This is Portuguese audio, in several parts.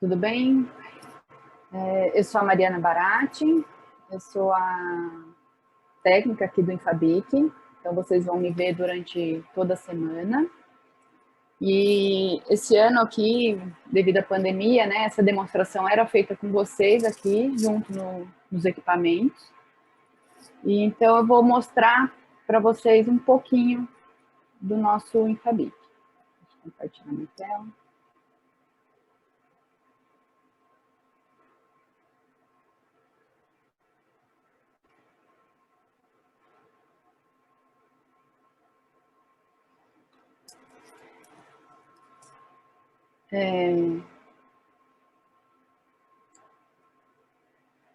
Tudo bem? Eu sou a Mariana Barati, eu sou a técnica aqui do Infabic, então vocês vão me ver durante toda a semana. E esse ano aqui, devido à pandemia, né, essa demonstração era feita com vocês aqui, junto nos equipamentos. E então eu vou mostrar para vocês um pouquinho do nosso Infabic. Deixa eu compartilhar minha tela.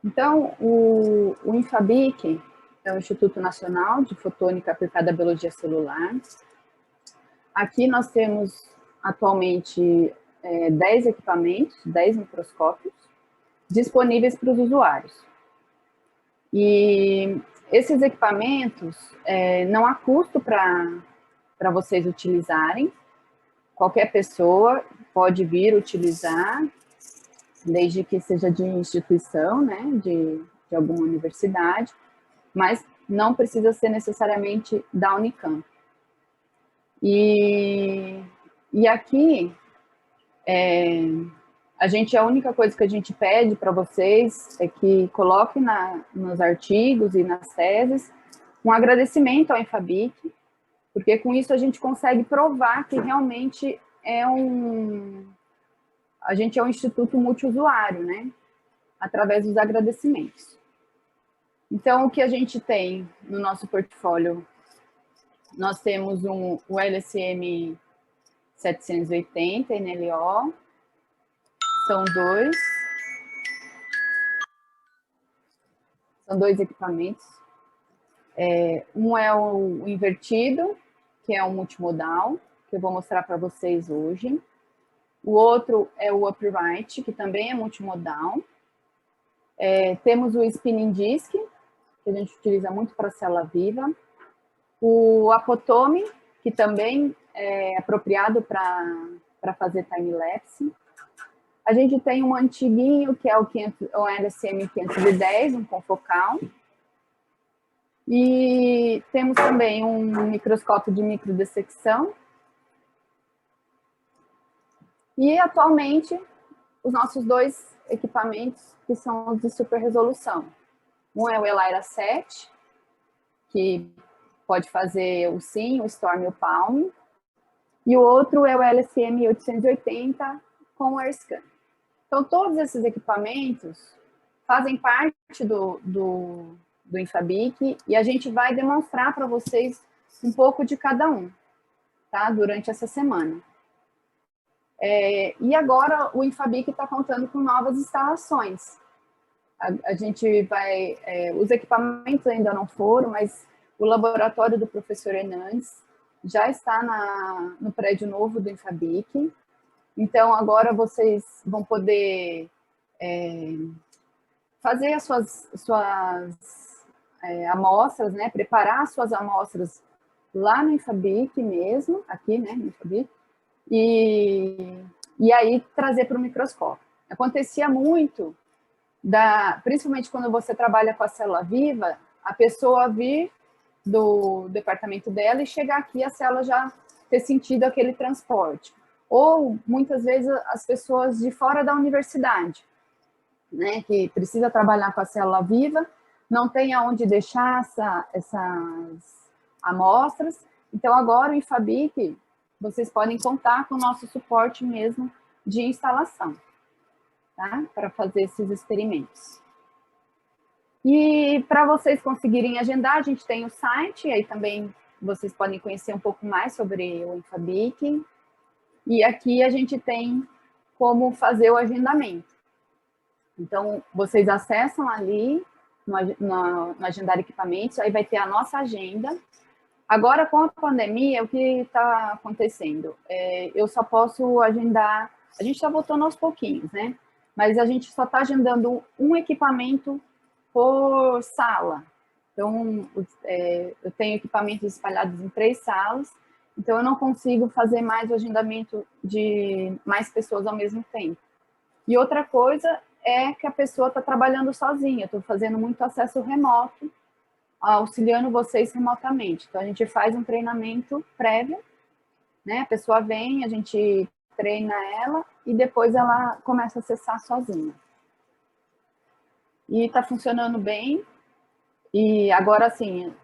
Então, o Infabic é o Instituto Nacional de Fotônica Aplicada à Biologia Celular. Aqui nós temos atualmente 10 equipamentos, 10 microscópios, disponíveis para os usuários. E esses equipamentos não há custo para vocês utilizarem. Qualquer pessoa pode vir utilizar, desde que seja de instituição, né, de alguma universidade, mas não precisa ser necessariamente da Unicamp. E aqui, a única coisa que a gente pede para vocês é que coloquem nos artigos e nas teses um agradecimento ao Infabic, porque com isso a gente consegue provar que realmente a gente é um instituto multiusuário, né? Através dos agradecimentos. Então, o que a gente tem no nosso portfólio? Nós temos o LSM 780 NLO, são dois equipamentos. Um é o invertido, que é o multimodal, que eu vou mostrar para vocês hoje. O outro é o upright, que também é multimodal. Temos o spinning disk, que a gente utiliza muito para célula viva. O apotome, que também é apropriado para fazer time-lapse. A gente tem um antiguinho, que é o LSM 510, um confocal. E temos também um microscópio de microdissecção. E, atualmente, os nossos dois equipamentos, que são os de super resolução. Um é o Elaira 7, que pode fazer o SIM, o Storm e o Palm. E o outro é o LSM 880 com o AirScan. Então, todos esses equipamentos fazem parte do Infabic e a gente vai demonstrar para vocês um pouco de cada um, tá? Durante essa semana. E agora o Infabic está contando com novas instalações. A gente vai... os equipamentos ainda não foram, mas o laboratório do professor Hernandes já está no prédio novo do Infabic. Então, agora vocês vão poder fazer as suas amostras, né? Preparar as suas amostras lá no Infabic mesmo, aqui, né, no Infabic, e aí trazer para o microscópio. Acontecia muito, principalmente quando você trabalha com a célula viva, a pessoa vir do departamento dela e chegar aqui, a célula já ter sentido aquele transporte. Ou, muitas vezes, as pessoas de fora da universidade, né, que precisa trabalhar com a célula viva, não tem aonde deixar essas amostras. Então, agora o Infabic, vocês podem contar com o nosso suporte mesmo de instalação, tá? Para fazer esses experimentos. E para vocês conseguirem agendar, a gente tem o site, aí também vocês podem conhecer um pouco mais sobre o Infabic. E aqui a gente tem como fazer o agendamento. Então, vocês acessam ali no Agendar Equipamentos, aí vai ter a nossa agenda. Agora, com a pandemia, o que está acontecendo? Eu só posso agendar... A gente está voltando aos pouquinhos, né? Mas a gente só está agendando um equipamento por sala. Então, eu tenho equipamentos espalhados em 3 salas, então eu não consigo fazer mais o agendamento de mais pessoas ao mesmo tempo. E outra coisa é que a pessoa está trabalhando sozinha, estou fazendo muito acesso remoto, auxiliando vocês remotamente. Então, a gente faz um treinamento prévio, né? A pessoa vem, a gente treina ela e depois ela começa a acessar sozinha. E está funcionando bem. E agora, assim,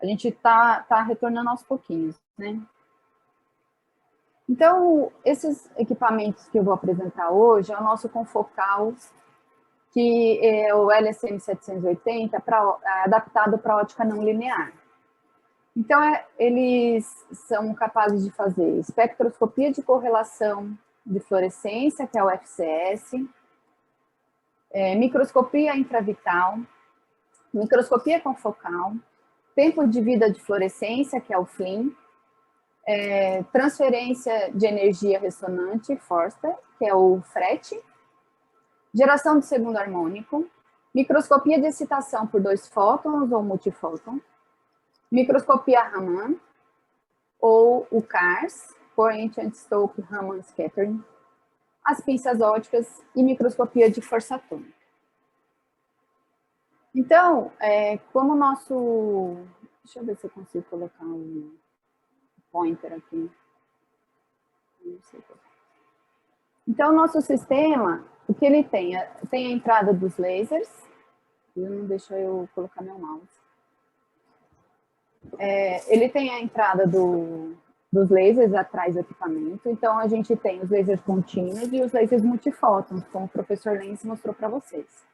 a gente está retornando aos pouquinhos, né? Então, esses equipamentos que eu vou apresentar hoje é o nosso confocal, que é o LSM 780, adaptado para ótica não linear. Então, eles são capazes de fazer espectroscopia de correlação de fluorescência, que é o FCS, microscopia intravital, microscopia confocal, tempo de vida de fluorescência, que é o FLIM, transferência de energia ressonante, Forster, que é o FRET, geração de segundo harmônico, microscopia de excitação por 2 fótons ou multifóton, microscopia Raman, ou o CARS, Coherent-Stokes-Raman Scattering, as pinças ópticas e microscopia de força atômica. Então, como o nosso... Deixa eu ver se eu consigo colocar um pointer aqui. Não sei qual. Então, o nosso sistema, o que ele tem? Tem a entrada dos lasers, não deixa eu colocar meu mouse. Ele tem a entrada dos lasers atrás do equipamento, então a gente tem os lasers contínuos e os lasers multifótons, como o professor Lenz mostrou para vocês.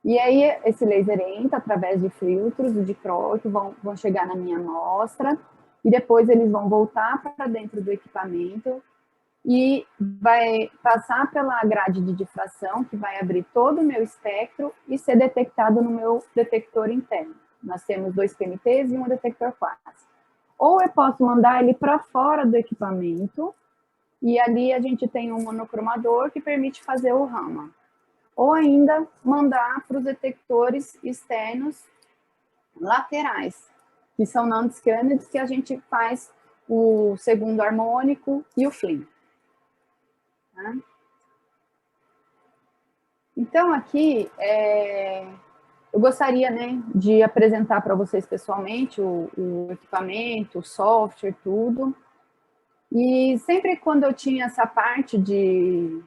E aí, esse laser entra através de filtros de dicrói que vão chegar na minha amostra, e depois eles vão voltar para dentro do equipamento e vai passar pela grade de difração, que vai abrir todo o meu espectro e ser detectado no meu detector interno. Nós temos 2 PMTs e um detector quase. Ou eu posso mandar ele para fora do equipamento, e ali a gente tem um monocromador que permite fazer o Raman. Ou ainda mandar para os detectores externos laterais, que são non-scanned, que a gente faz o segundo harmônico e o FLIM. Tá? Então, aqui, eu gostaria, né, de apresentar para vocês pessoalmente o equipamento, o software, tudo. E sempre quando eu tinha essa parte de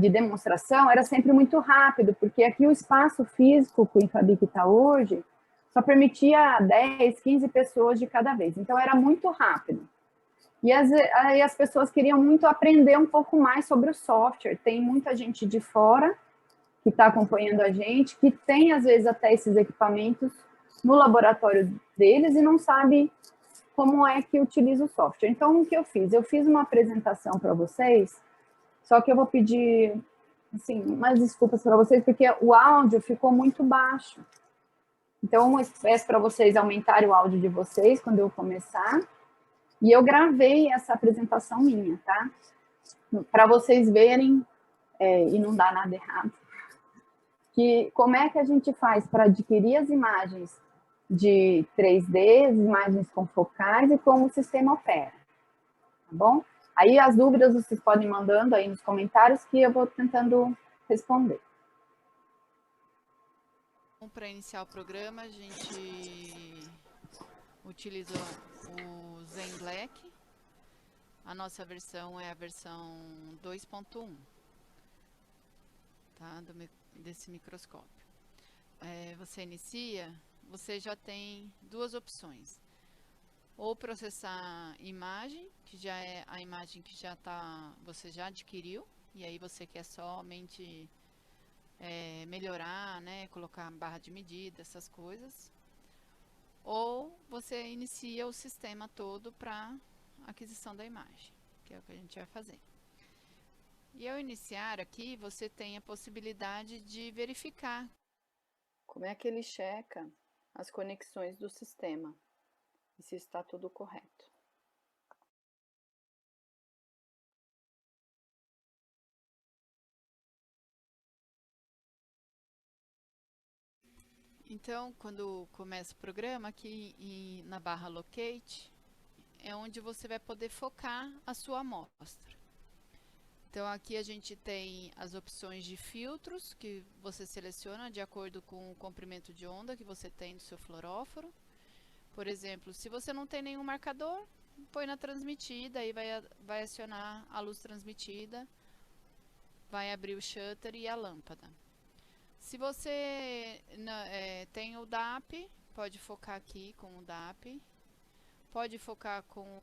demonstração, era sempre muito rápido, porque aqui o espaço físico que o Infabic está hoje só permitia 10, 15 pessoas de cada vez. Então, era muito rápido. E aí as pessoas queriam muito aprender um pouco mais sobre o software. Tem muita gente de fora que está acompanhando a gente, que tem, às vezes, até esses equipamentos no laboratório deles e não sabe como é que utiliza o software. Então, o que eu fiz? Eu fiz uma apresentação para vocês, só que eu vou pedir, assim, umas desculpas para vocês, porque o áudio ficou muito baixo. Então, eu peço para vocês aumentarem o áudio de vocês quando eu começar. E eu gravei essa apresentação minha, tá? Para vocês verem, e não dá nada errado, que como é que a gente faz para adquirir as imagens de 3D, as imagens confocais e como o sistema opera, tá bom? Aí as dúvidas vocês podem ir mandando aí nos comentários que eu vou tentando responder. Para iniciar o programa, a gente utiliza o Zen Black. A nossa versão é a versão 2.1, tá? Desse microscópio. Você inicia, você já tem 2 opções. Ou processar imagem, que já é a imagem que você já adquiriu, e aí você quer somente melhorar, né, colocar barra de medida, essas coisas. Ou você inicia o sistema todo para aquisição da imagem, que é o que a gente vai fazer. E ao iniciar aqui, você tem a possibilidade de verificar como é que ele checa as conexões do sistema e se está tudo correto. Então, quando começa o programa, aqui na barra Locate, é onde você vai poder focar a sua amostra. Então aqui a gente tem as opções de filtros que você seleciona de acordo com o comprimento de onda que você tem do seu fluoróforo. Por exemplo, se você não tem nenhum marcador, põe na transmitida e vai acionar a luz transmitida, vai abrir o shutter e a lâmpada. Se você tem o DAP, pode focar aqui com o DAP, pode focar com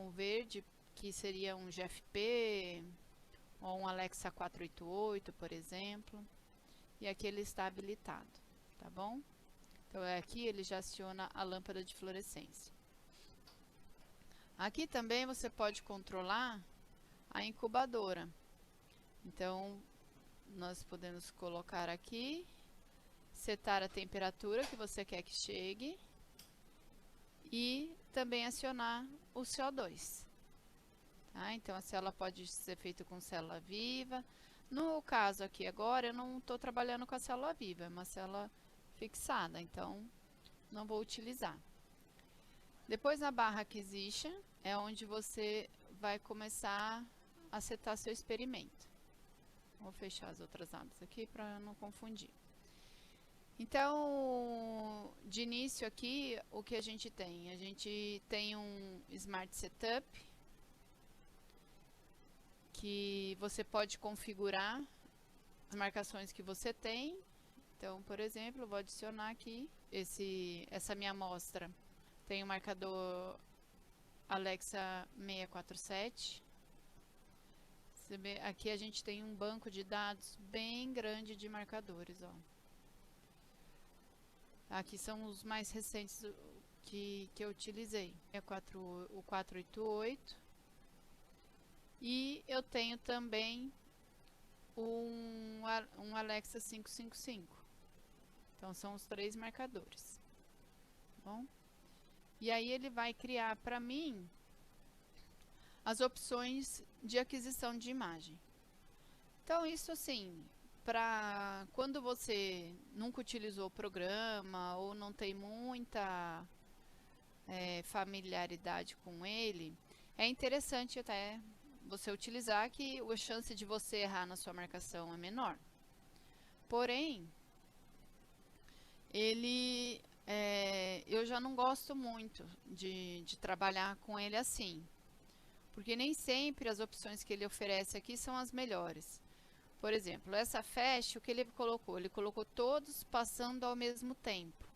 o verde, que seria um GFP ou um Alexa 488, por exemplo, e aqui ele está habilitado, tá bom? Então aqui ele já aciona a lâmpada de fluorescência. Aqui também você pode controlar a incubadora. Então nós podemos colocar aqui, setar a temperatura que você quer que chegue e também acionar o CO2. Tá? Então a célula pode ser feita com célula viva. No caso aqui agora eu não estou trabalhando com a célula viva, é uma célula fixada, então não vou utilizar. Depois na barra Acquisition é onde você vai começar a setar seu experimento. Vou fechar as outras abas aqui para não confundir. Então, de início aqui, o que a gente tem? A gente tem um Smart Setup, que você pode configurar as marcações que você tem. Então, por exemplo, eu vou adicionar aqui essa minha amostra. Tem o marcador Alexa 647. Aqui a gente tem um banco de dados bem grande de marcadores, ó. Aqui são os mais recentes que eu utilizei. O 488. E eu tenho também um Alexa 555. Então são os 3 marcadores. Bom? E aí ele vai criar para mim as opções de aquisição de imagem. Então isso assim, para quando você nunca utilizou o programa ou não tem muita familiaridade com ele, é interessante até você utilizar, que a chance de você errar na sua marcação é menor. Porém, eu já não gosto muito de trabalhar com ele assim, porque nem sempre as opções que ele oferece aqui são as melhores. Por exemplo, essa Fast, o que ele colocou? Ele colocou todos passando ao mesmo tempo.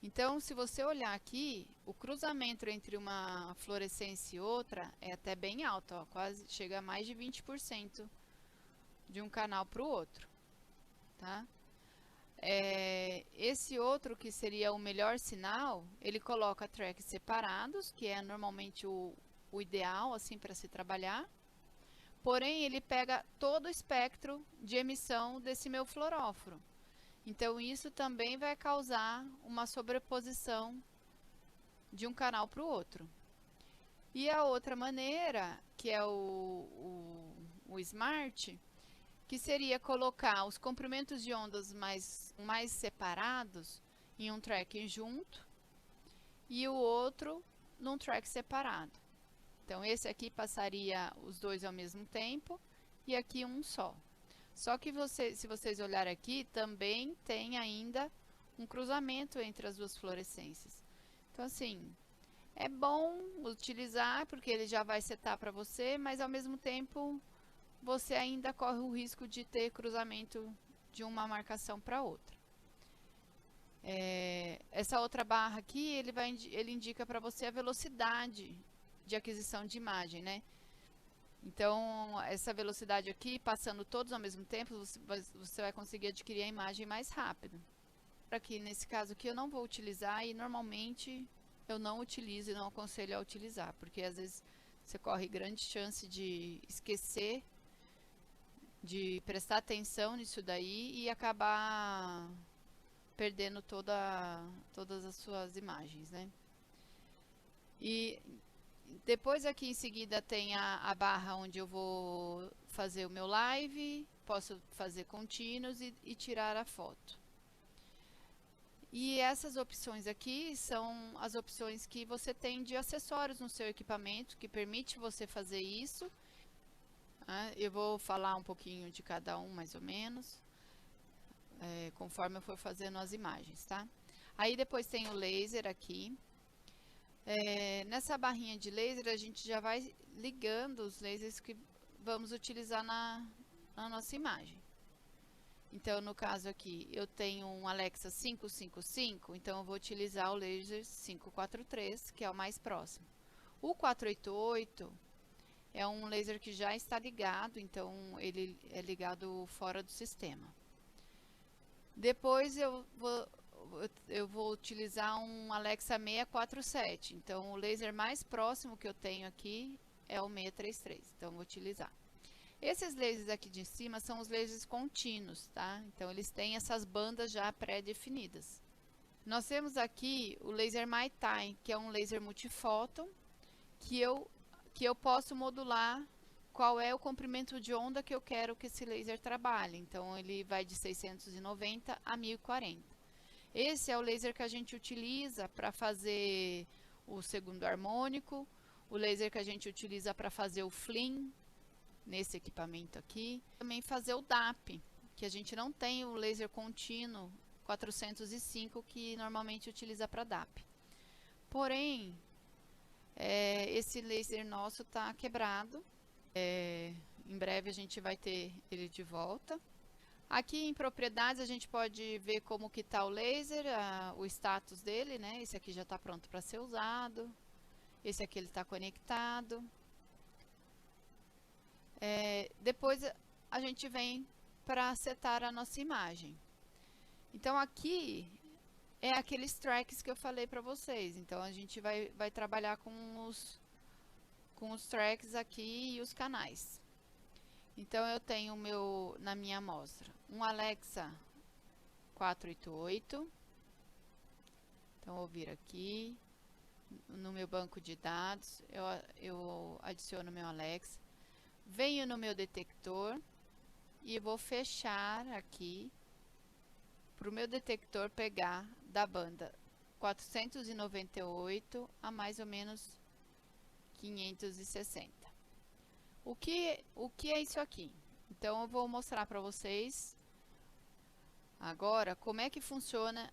Então, se você olhar aqui, o cruzamento entre uma fluorescência e outra é até bem alto, ó, quase chega a mais de 20% de um canal para o outro, tá? Esse outro, que seria o melhor sinal, ele coloca tracks separados, que é normalmente o ideal assim para se trabalhar. Porém, ele pega todo o espectro de emissão desse meu fluoróforo. Então, isso também vai causar uma sobreposição de um canal para o outro. E a outra maneira, que é o Smart, que seria colocar os comprimentos de ondas mais separados em um track junto e o outro num track separado. Então, esse aqui passaria os dois ao mesmo tempo e aqui um só. Só que se vocês olharem aqui, também tem ainda um cruzamento entre as duas fluorescências. Então, assim, é bom utilizar porque ele já vai setar para você, mas ao mesmo tempo você ainda corre o risco de ter cruzamento de uma marcação para outra. Essa outra barra aqui, ele indica para você a velocidade de aquisição de imagem, né? Então, essa velocidade aqui, passando todos ao mesmo tempo, você vai conseguir adquirir a imagem mais rápido. Aqui, nesse caso aqui, eu não vou utilizar e normalmente eu não utilizo e não aconselho a utilizar, porque às vezes você corre grande chance de esquecer, de prestar atenção nisso daí e acabar perdendo todas as suas imagens, né? E depois aqui em seguida tem a barra onde eu vou fazer o meu live, posso fazer contínuos e tirar a foto. E essas opções aqui são as opções que você tem de acessórios no seu equipamento, que permite você fazer isso. né? Eu vou falar um pouquinho de cada um, mais ou menos, conforme eu for fazendo as imagens, tá? Aí depois tem o laser aqui. Nessa barrinha de laser, a gente já vai ligando os lasers que vamos utilizar na nossa imagem. Então, no caso aqui, eu tenho um Alexa 555, então eu vou utilizar o laser 543, que é o mais próximo. O 488 é um laser que já está ligado, então ele é ligado fora do sistema. Depois eu vou utilizar um Alexa 647, então o laser mais próximo que eu tenho aqui é o 633, então eu vou utilizar. Esses lasers aqui de cima são os lasers contínuos, tá? Então eles têm essas bandas já pré-definidas. Nós temos aqui o laser MyTime, que é um laser multifóton, que eu posso modular qual é o comprimento de onda que eu quero que esse laser trabalhe. Então ele vai de 690 a 1040. Esse é o laser que a gente utiliza para fazer o segundo harmônico, o laser que a gente utiliza para fazer o FLIM, nesse equipamento aqui. Também fazer o DAP, que a gente não tem o laser contínuo 405 que normalmente utiliza para DAP. Porém, esse laser nosso está quebrado. Em breve a gente vai ter ele de volta. Aqui em propriedades a gente pode ver como que está o laser, o status dele, né? Esse aqui já está pronto para ser usado. Esse aqui ele está conectado. Depois a gente vem para setar a nossa imagem. Então aqui é aqueles tracks que eu falei para vocês. Então a gente vai trabalhar com os tracks aqui e os canais. Então eu tenho na minha amostra um Alexa 488. Então eu vou vir aqui no meu banco de dados, eu adiciono meu Alexa. Venho no meu detector e vou fechar aqui para o meu detector pegar da banda 498 a mais ou menos 560. O que é isso aqui? Então eu vou mostrar para vocês agora como é que funciona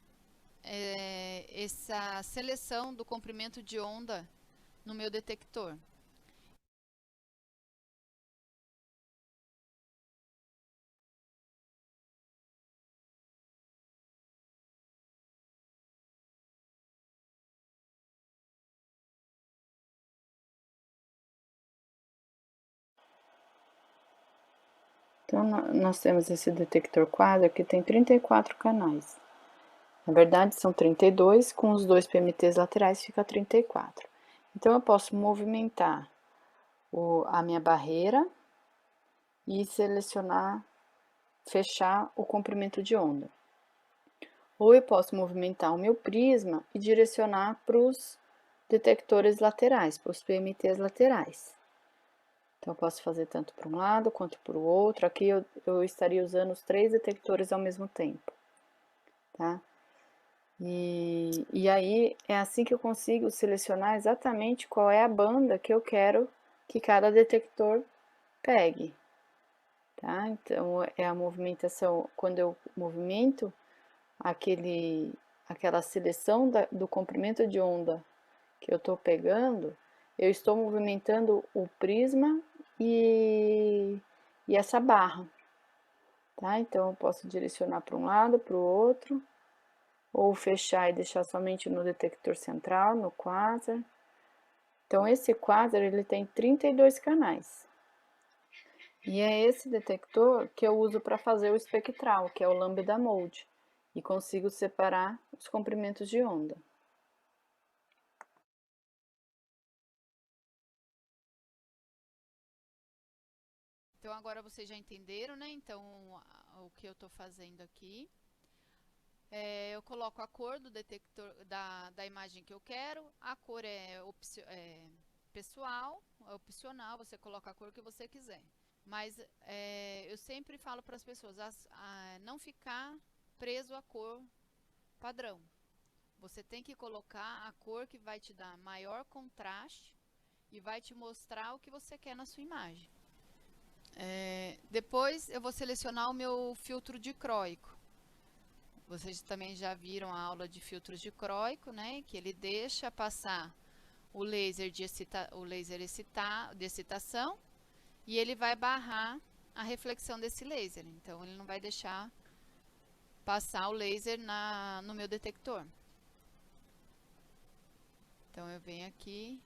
essa seleção do comprimento de onda no meu detector. Então, nós temos esse detector quadro que tem 34 canais. Na verdade, são 32, com os dois PMTs laterais fica 34. Então, eu posso movimentar a minha barreira e selecionar, fechar o comprimento de onda. Ou eu posso movimentar o meu prisma e direcionar para os detectores laterais, para os PMTs laterais. Então, eu posso fazer tanto para um lado quanto para o outro. Aqui eu estaria usando os 3 detectores ao mesmo tempo, tá? E aí é assim que eu consigo selecionar exatamente qual é a banda que eu quero que cada detector pegue, tá? Então, é a movimentação, quando eu movimento aquela seleção do comprimento de onda que eu estou pegando, eu estou movimentando o prisma e essa barra, tá? Então eu posso direcionar para um lado, para o outro, ou fechar e deixar somente no detector central, no quasar. Então esse quasar ele tem 32 canais. E é esse detector que eu uso para fazer o espectral, que é o Lambda Mode, e consigo separar os comprimentos de onda. Então agora vocês já entenderam, né? Então o que eu estou fazendo aqui. Eu coloco a cor do detector da imagem que eu quero. A cor é pessoal, é opcional, você coloca a cor que você quiser. Mas eu sempre falo para as pessoas não ficar preso à cor padrão. Você tem que colocar a cor que vai te dar maior contraste e vai te mostrar o que você quer na sua imagem. Depois eu vou selecionar o meu filtro dicróico. Vocês também já viram a aula de filtros dicróico, né? Que ele deixa passar o laser de excitação e ele vai barrar a reflexão desse laser. Então ele não vai deixar passar o laser no meu detector. Então eu venho aqui,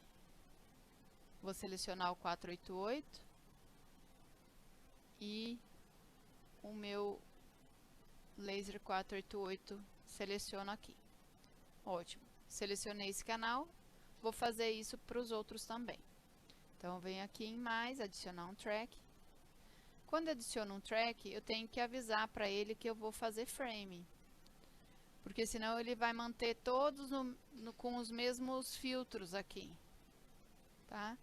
vou selecionar o 488 e o meu laser 488 seleciono aqui. Ótimo. Selecionei esse canal, vou fazer isso para os outros também. Então, venho aqui em mais, adicionar um track. Quando adiciono um track, eu tenho que avisar para ele que eu vou fazer frame. Porque senão ele vai manter todos com os mesmos filtros aqui. Tá?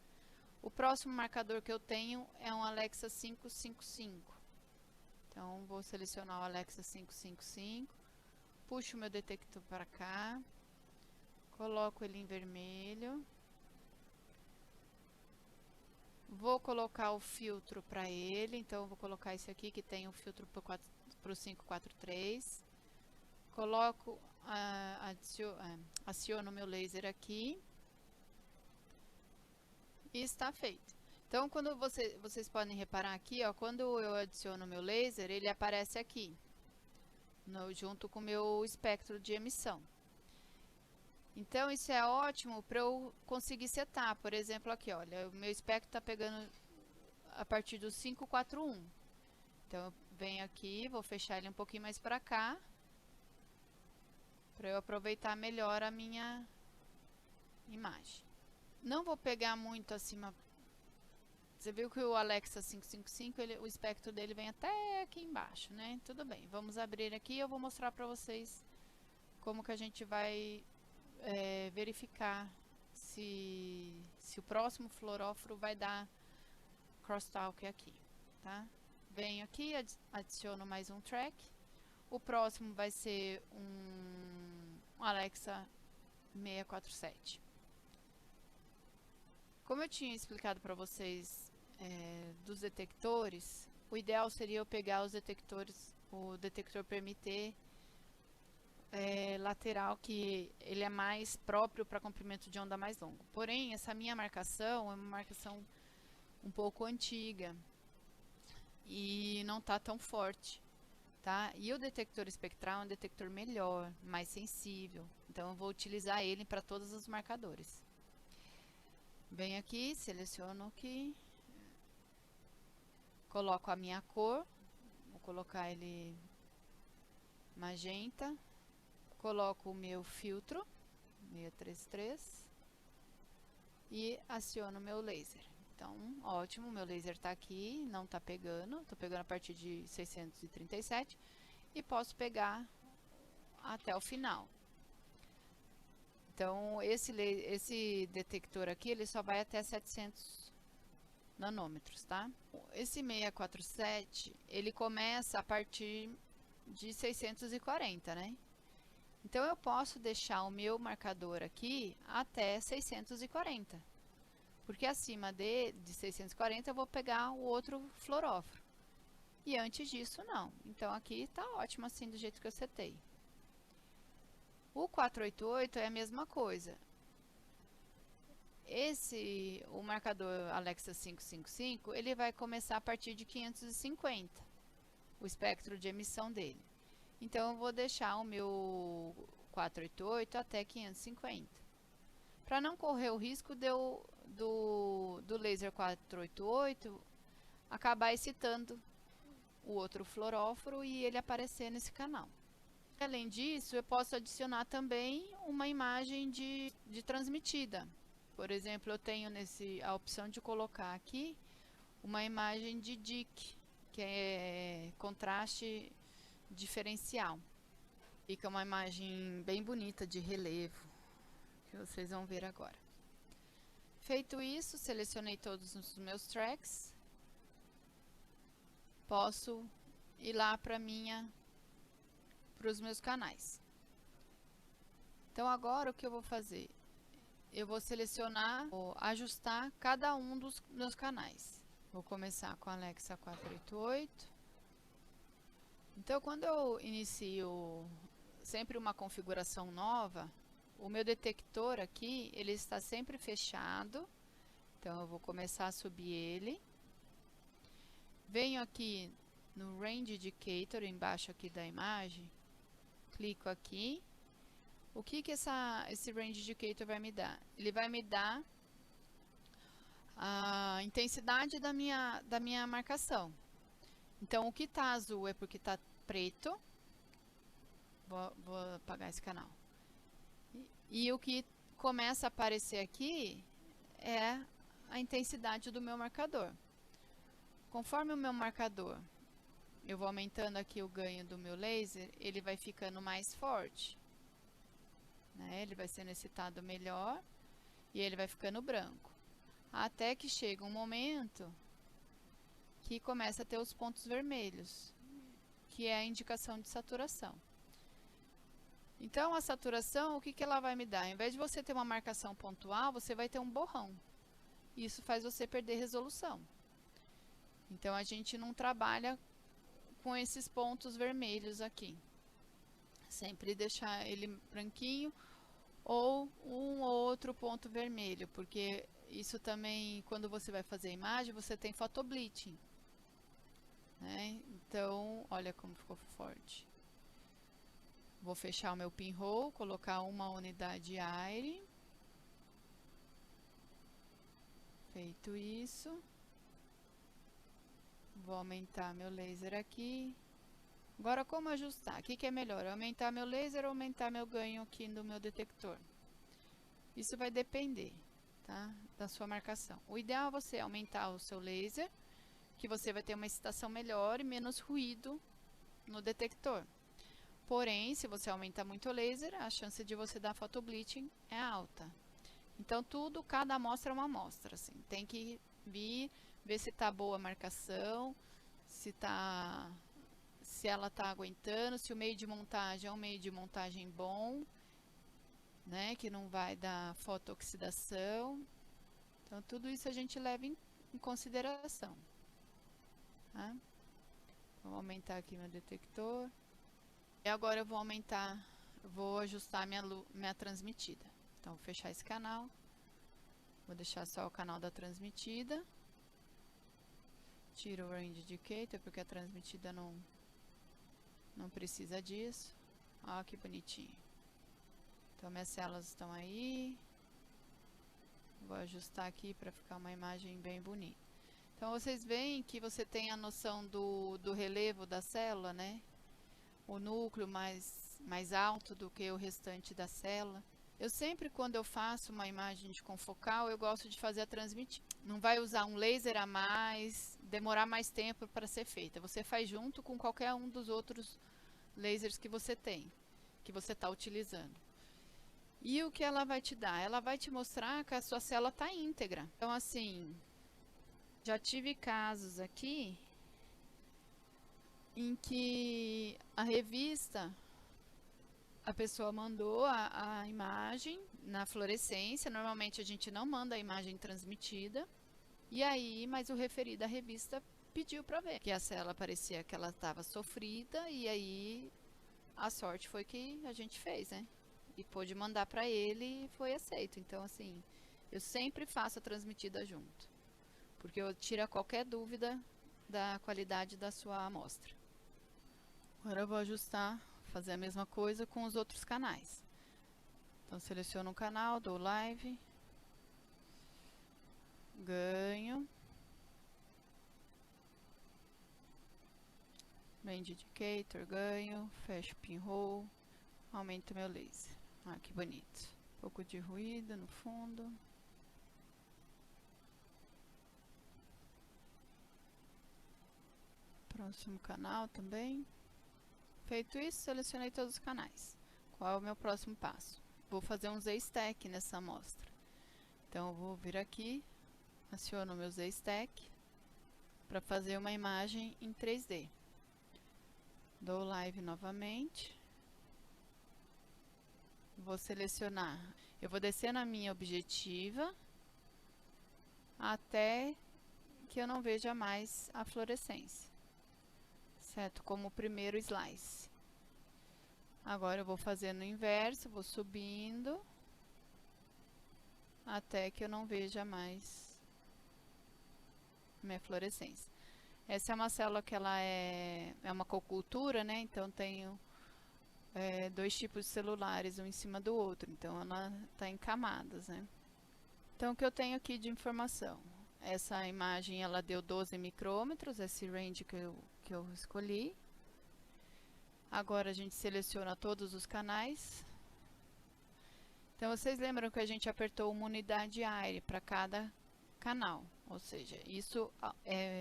O próximo marcador que eu tenho é um Alexa 555. Então, vou selecionar o Alexa 555. Puxo o meu detector para cá. Coloco ele em vermelho. Vou colocar o filtro para ele. Então, eu vou colocar esse aqui que tem o filtro para o 543. Coloco, aciono o meu laser aqui. E está feito. Então, quando vocês podem reparar aqui, ó, quando eu adiciono o meu laser, ele aparece aqui, junto com o meu espectro de emissão. Então, isso é ótimo para eu conseguir setar. Por exemplo, aqui, olha, o meu espectro está pegando a partir do 541. Então, eu venho aqui, vou fechar ele um pouquinho mais para cá, para eu aproveitar melhor a minha imagem. Não vou pegar muito acima. Você viu que o Alexa 555, o espectro dele vem até aqui embaixo, né? Tudo bem, vamos abrir aqui e eu vou mostrar para vocês como que a gente vai verificar se o próximo fluoróforo vai dar crosstalk aqui, tá? Venho aqui, adiciono mais um track. O próximo vai ser um Alexa 647. Como eu tinha explicado para vocês dos detectores, o ideal seria eu pegar os detectores, o detector PMT lateral, que ele é mais próprio para comprimento de onda mais longo. Porém, essa minha marcação é uma marcação um pouco antiga e não está tão forte, tá? E o detector espectral é um detector melhor, mais sensível. Então, eu vou utilizar ele para todos os marcadores. Venho aqui, seleciono aqui, coloco a minha cor, vou colocar ele magenta, coloco o meu filtro 633 e aciono o meu laser. Então, ótimo, meu laser está aqui, não está pegando, estou pegando a partir de 637 e posso pegar até o final. Então, esse detector aqui, ele só vai até 700 nanômetros, tá? Esse 647, ele começa a partir de 640, né? Então, eu posso deixar o meu marcador aqui até 640. Porque acima de 640 eu vou pegar o outro fluoróforo. E antes disso, não. Então, aqui tá ótimo assim, do jeito que eu setei. O 488 é a mesma coisa. O marcador Alexa 555, ele vai começar a partir de 550, o espectro de emissão dele. Então, eu vou deixar o meu 488 até 550. Para não correr o risco do laser 488 acabar excitando o outro fluoróforo e ele aparecer nesse canal. Além disso, eu posso adicionar também uma imagem de transmitida. Por exemplo, eu tenho a opção de colocar aqui uma imagem de DIC, que é contraste diferencial. Fica uma imagem bem bonita de relevo, que vocês vão ver agora. Feito isso, selecionei todos os meus tracks. Posso ir lá para os meus canais. Então, agora o que eu vou fazer? Eu vou selecionar, vou ajustar cada um dos meus canais. Vou começar com a Alexa 488. Então, quando eu inicio sempre uma configuração nova, o meu detector aqui, ele está sempre fechado. Então, eu vou começar a subir ele. Venho aqui no Range Indicator, embaixo aqui da imagem. Clico aqui. O que esse Range Indicator vai me dar? Ele vai me dar a intensidade da minha marcação. Então, o que está azul é porque está preto. Vou apagar esse canal. E o que começa a aparecer aqui é a intensidade do meu marcador. Conforme o meu marcador, eu vou aumentando aqui o ganho do meu laser, ele vai ficando mais forte, né? Ele vai sendo excitado melhor e ele vai ficando branco. Até que chega um momento que começa a ter os pontos vermelhos, que é a indicação de saturação. Então, a saturação, o que ela vai me dar? Ao invés de você ter uma marcação pontual, você vai ter um borrão. Isso faz você perder resolução. Então, a gente não trabalha com esses pontos vermelhos aqui. Sempre deixar ele branquinho ou um ou outro ponto vermelho, porque isso também, quando você vai fazer a imagem, você tem photobleaching, né? Então, olha como ficou forte. Vou fechar o meu pinhole, colocar uma unidade aire. Feito isso, vou aumentar meu laser aqui. Agora, como ajustar? O que é melhor? Aumentar meu laser ou aumentar meu ganho aqui no meu detector? Isso vai depender, tá, da sua marcação. O ideal é você aumentar o seu laser, que você vai ter uma excitação melhor e menos ruído no detector. Porém, se você aumentar muito o laser, a chance de você dar photobleaching é alta. Então, cada amostra é uma amostra, assim. Tem que ver se está boa a marcação, se ela está aguentando, se o meio de montagem é um meio de montagem bom, né, que não vai dar fotooxidação. Então, tudo isso a gente leva em consideração. Tá? Vou aumentar aqui meu detector. E agora eu vou ajustar minha transmitida. Então, vou fechar esse canal. Vou deixar só o canal da transmitida. Tiro o Range Indicator, porque a transmitida não precisa disso. Olha que bonitinho. Então, minhas células estão aí. Vou ajustar aqui para ficar uma imagem bem bonita. Então, vocês veem que você tem a noção do relevo da célula, né? O núcleo mais alto do que o restante da célula. Eu sempre, quando eu faço uma imagem de confocal, eu gosto de fazer a transmitida. Não vai usar um laser a mais, demorar mais tempo para ser feita. Você faz junto com qualquer um dos outros lasers que você tem, que você está utilizando. E o que ela vai te dar? Ela vai te mostrar que a sua célula está íntegra. Então, assim, já tive casos aqui em que a revista, a pessoa mandou a imagem na fluorescência. Normalmente a gente não manda a imagem transmitida. E aí, mas o referido da revista pediu para ver que a célula parecia que ela estava sofrida, e aí a sorte foi que a gente fez, né? E pôde mandar para ele e foi aceito. Então, assim, eu sempre faço a transmitida junto, porque eu tiro qualquer dúvida da qualidade da sua amostra. Agora eu vou ajustar, fazer a mesma coisa com os outros canais. Então, seleciono um canal, dou live, ganho, Range Indicator, ganho, fecho o pinhole, aumento meu laser. Ah, que bonito. Um pouco de ruído no fundo. Próximo canal também. Feito isso, selecionei todos os canais. Qual é o meu próximo passo? Vou fazer um Z-Stack nessa amostra. Então, eu vou vir aqui, aciono o meu Z-Stack para fazer uma imagem em 3D. Dou live novamente. Vou selecionar. Eu vou descer na minha objetiva até que eu não veja mais a fluorescência, certo? Como o primeiro slice. Agora eu vou fazendo o inverso, vou subindo até que eu não veja mais minha fluorescência. Essa é uma célula que ela é uma cocultura, né? Então tenho dois tipos de celulares, um em cima do outro. Então ela está em camadas, né? Então o que eu tenho aqui de informação? Essa imagem ela deu 12 micrômetros, esse range que eu escolhi. Agora a gente seleciona todos os canais. Então vocês lembram que a gente apertou uma unidade AIRE para cada canal, ou seja, isso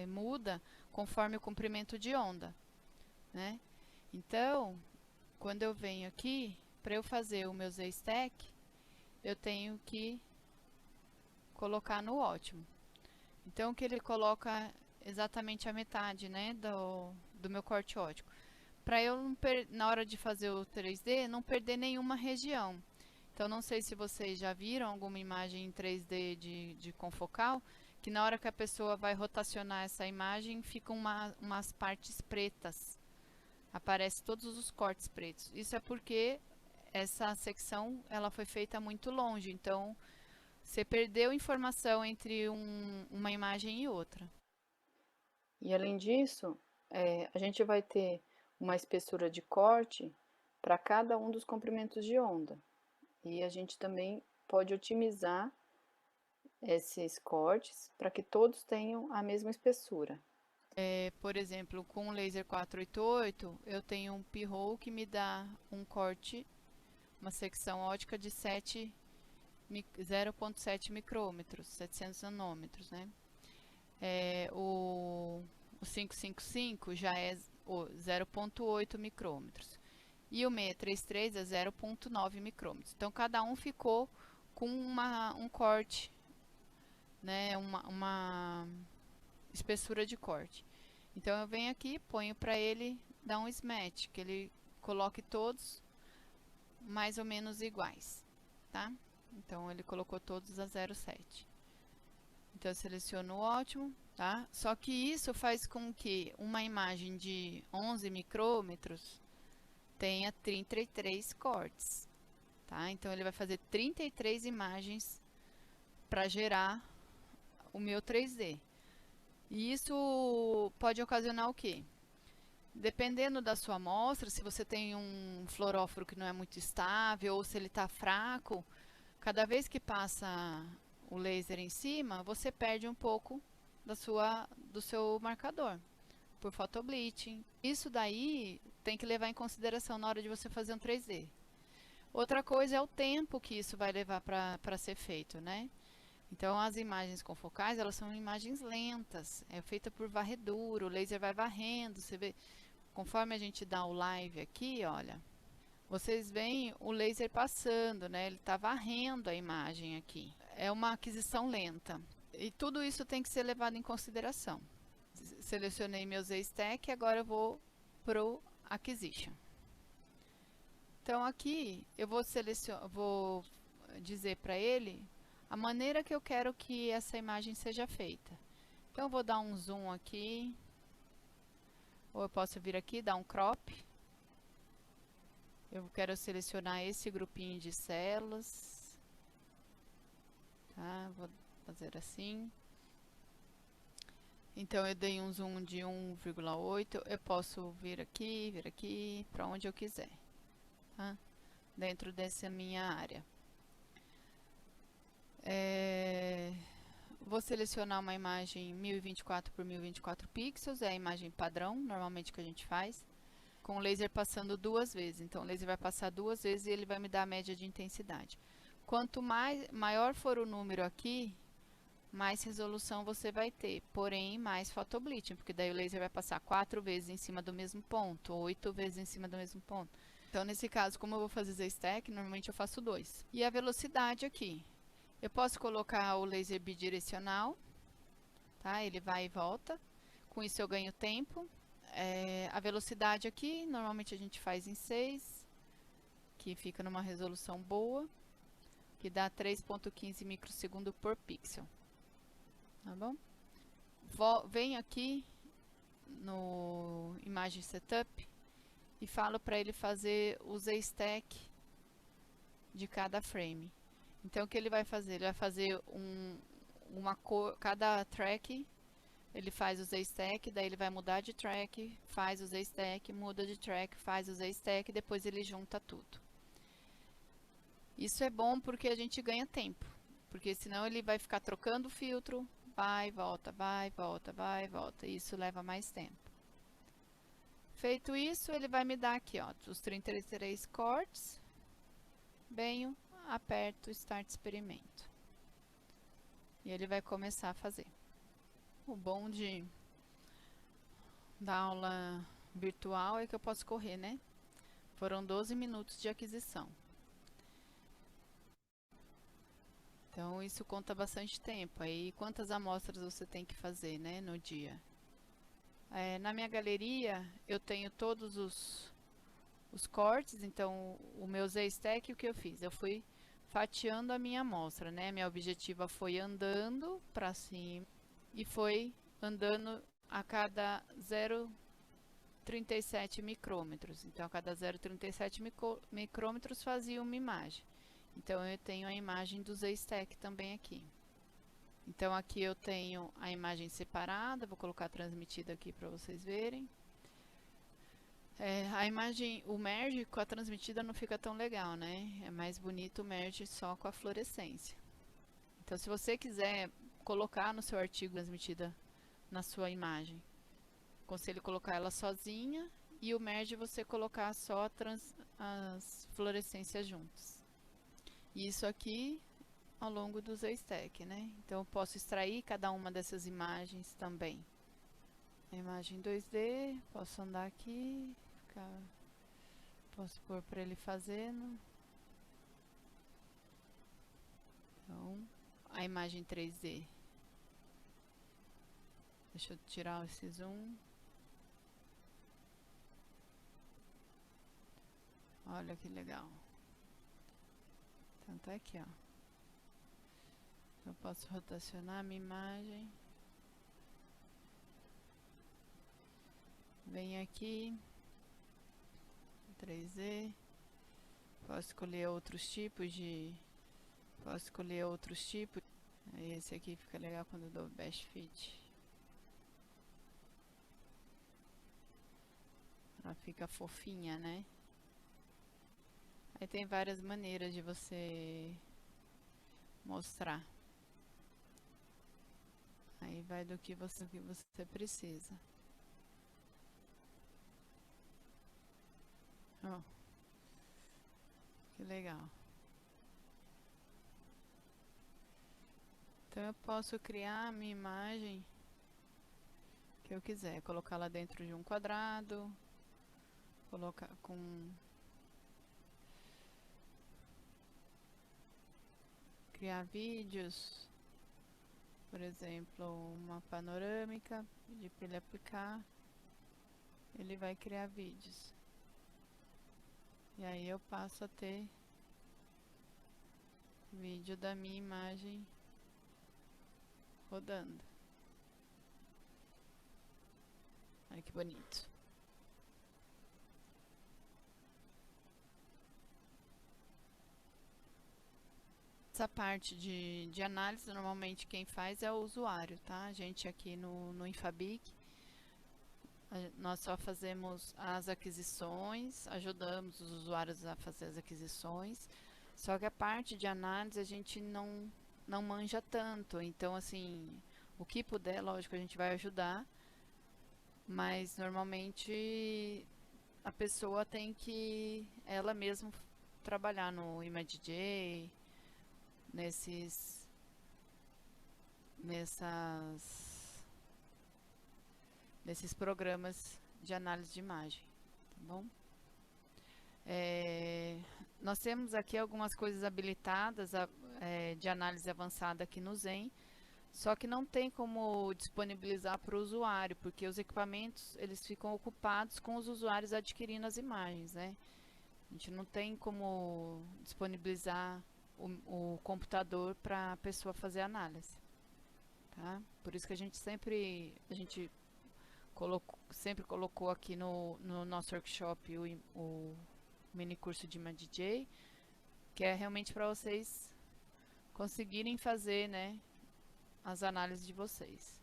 muda conforme o comprimento de onda, né? Então, quando eu venho aqui, para eu fazer o meu Z-Stack, eu tenho que colocar no ótimo. Então, que ele coloca exatamente a metade, né, do meu corte ótico. Para eu, na hora de fazer o 3D, não perder nenhuma região. Então, não sei se vocês já viram alguma imagem em 3D de confocal, que na hora que a pessoa vai rotacionar essa imagem, ficam umas partes pretas. Aparece todos os cortes pretos. Isso é porque essa secção ela foi feita muito longe. Então, você perdeu informação entre uma imagem e outra. E além disso, a gente vai ter uma espessura de corte para cada um dos comprimentos de onda. E a gente também pode otimizar esses cortes para que todos tenham a mesma espessura. Por exemplo, com o laser 488, eu tenho um P-hole que me dá um corte, uma secção ótica de 0,7 micrômetros, 700 nanômetros, né? O 555 já é 0,8 micrômetros. E o 633 é 0,9 micrômetros. Então, cada um ficou com um corte, né? Uma espessura de corte. Então, eu venho aqui, ponho para ele dar um smatch, que ele coloque todos mais ou menos iguais, tá? Então, ele colocou todos a 0,7. Então, eu seleciono o ótimo, tá? Só que isso faz com que uma imagem de 11 micrômetros tenha 33 cortes, tá? Então, ele vai fazer 33 imagens para gerar o meu 3D. E isso pode ocasionar o quê? Dependendo da sua amostra, se você tem um fluoróforo que não é muito estável ou se ele está fraco, cada vez que passa o laser em cima, você perde um pouco do seu marcador por photobleaching. Isso daí tem que levar em consideração na hora de você fazer um 3D. Outra coisa é o tempo que isso vai levar para ser feito, né? Então, as imagens confocais, elas são imagens lentas, é feita por varredura, o laser vai varrendo, você vê, conforme a gente dá o live aqui, olha, vocês veem o laser passando, né? Ele está varrendo a imagem aqui. É uma aquisição lenta. E tudo isso tem que ser levado em consideração. Selecionei meu Z-Stack e agora eu vou pro Acquisition. Então aqui eu vou dizer para ele a maneira que eu quero que essa imagem seja feita. Então eu vou dar um zoom aqui, ou eu posso vir aqui, dar um crop. Eu quero selecionar esse grupinho de células, tá? Vou fazer assim. Então eu dei um zoom de 1,8, eu posso vir aqui, para onde eu quiser, tá? Dentro dessa minha área. Vou selecionar uma imagem 1024 por 1024 pixels, é a imagem padrão, normalmente que a gente faz, com o laser passando 2 vezes. Então, o laser vai passar 2 vezes e ele vai me dar a média de intensidade. Quanto maior for o número aqui, mais resolução você vai ter, porém, mais photobleaching, porque daí o laser vai passar 4 vezes em cima do mesmo ponto, 8 vezes em cima do mesmo ponto. Então, nesse caso, como eu vou fazer Z-Stack, normalmente eu faço 2. E a velocidade aqui. Eu posso colocar o laser bidirecional, tá? Ele vai e volta. Com isso eu ganho tempo. A velocidade aqui, normalmente a gente faz em 6, que fica numa resolução boa, que dá 3,15 microsegundos por pixel. Tá bom? venho aqui no Imagem Setup e falo para ele fazer o Z-Stack de cada frame. Então o que ele vai fazer? Ele vai fazer uma cor, cada track ele faz o Z-Stack, daí ele vai mudar de track, faz o Z-Stack, muda de track, faz o Z-Stack, depois ele junta tudo. Isso é bom porque a gente ganha tempo, porque senão ele vai ficar trocando o filtro, vai, volta, vai, volta, vai, volta, e isso leva mais tempo. Feito isso, ele vai me dar aqui, ó, os 33 cortes, venho, aperto Start Experimento. E ele vai começar a fazer. O bom da aula virtual é que eu posso correr, né? Foram 12 minutos de aquisição. Então, isso conta bastante tempo. Aí, quantas amostras você tem que fazer, né, no dia? Na minha galeria, eu tenho todos os cortes. Então, o meu Z-Stack, o que eu fiz? Eu fui fatiando a minha amostra, né? Minha objetiva foi andando para cima e foi andando a cada 0,37 micrômetros. Então, a cada 0,37 micrômetros fazia uma imagem. Então, eu tenho a imagem do Z-Stack também aqui. Então, aqui eu tenho a imagem separada, vou colocar transmitida aqui para vocês verem. A imagem, o merge com a transmitida não fica tão legal, né? É mais bonito o merge só com a fluorescência. Então, se você quiser colocar no seu artigo transmitida na sua imagem, aconselho colocar ela sozinha e o merge você colocar só as fluorescências juntas. Isso aqui ao longo do Z-Stack, né? Então eu posso extrair cada uma dessas imagens também. A imagem 2D, posso andar aqui, posso pôr para ele fazendo. Então, a imagem 3D. Deixa eu tirar esse zoom. Olha que legal. Então tá aqui, ó. Eu posso rotacionar a minha imagem. Venho aqui. 3D. Posso escolher outros tipos de... Posso escolher outros tipos. Esse aqui fica legal quando eu dou Best Fit. Ela fica fofinha, né? Aí tem várias maneiras de você mostrar. Aí vai do que você precisa. Ó, que legal. Então eu posso criar a minha imagem que eu quiser, colocá-la dentro de um quadrado, colocar com... criar vídeos, por exemplo, uma panorâmica, pedir para ele aplicar, ele vai criar vídeos. E aí eu passo a ter vídeo da minha imagem rodando. Olha que bonito. Essa parte de análise, normalmente quem faz é o usuário, tá? A gente aqui no Infabic, nós só fazemos as aquisições, ajudamos os usuários a fazer as aquisições, só que a parte de análise a gente não manja tanto, então assim, o que puder, lógico, a gente vai ajudar, mas normalmente a pessoa tem que ela mesma trabalhar no ImageJ, nesses programas de análise de imagem, tá bom? Nós temos aqui algumas coisas habilitadas de análise avançada aqui no Zen, só que não tem como disponibilizar para o usuário, porque os equipamentos eles ficam ocupados com os usuários adquirindo as imagens, né? A gente não tem como disponibilizar o computador para a pessoa fazer análise, tá? Por isso que a gente sempre colocou aqui no nosso workshop o mini curso de ImaDJ, que é realmente para vocês conseguirem fazer, né, as análises de vocês.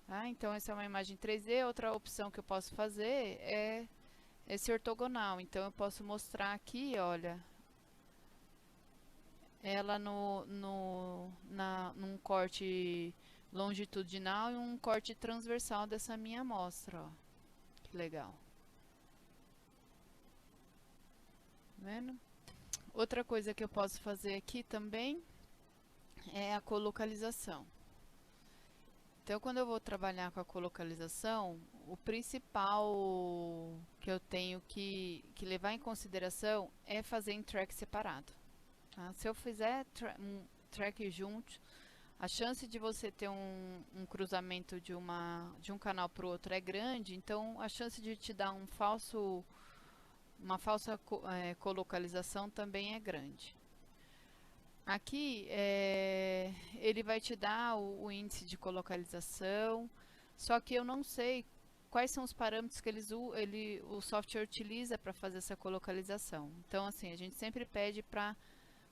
Tá? Então essa é uma imagem 3D. Outra opção que eu posso fazer é esse ortogonal. Então eu posso mostrar aqui, olha, ela num corte longitudinal e um corte transversal dessa minha amostra, ó. Que legal. Tá vendo? Outra coisa que eu posso fazer aqui também é a colocalização. Então, quando eu vou trabalhar com a colocalização, o principal que eu tenho que levar em consideração é fazer em track separado. Tá? Se eu fizer um track junto, a chance de você ter um cruzamento de um canal para o outro é grande, então a chance de te dar uma falsa colocalização também é grande. Aqui ele vai te dar o índice de colocalização, só que eu não sei quais são os parâmetros que o software utiliza para fazer essa colocalização. Então, assim, a gente sempre pede para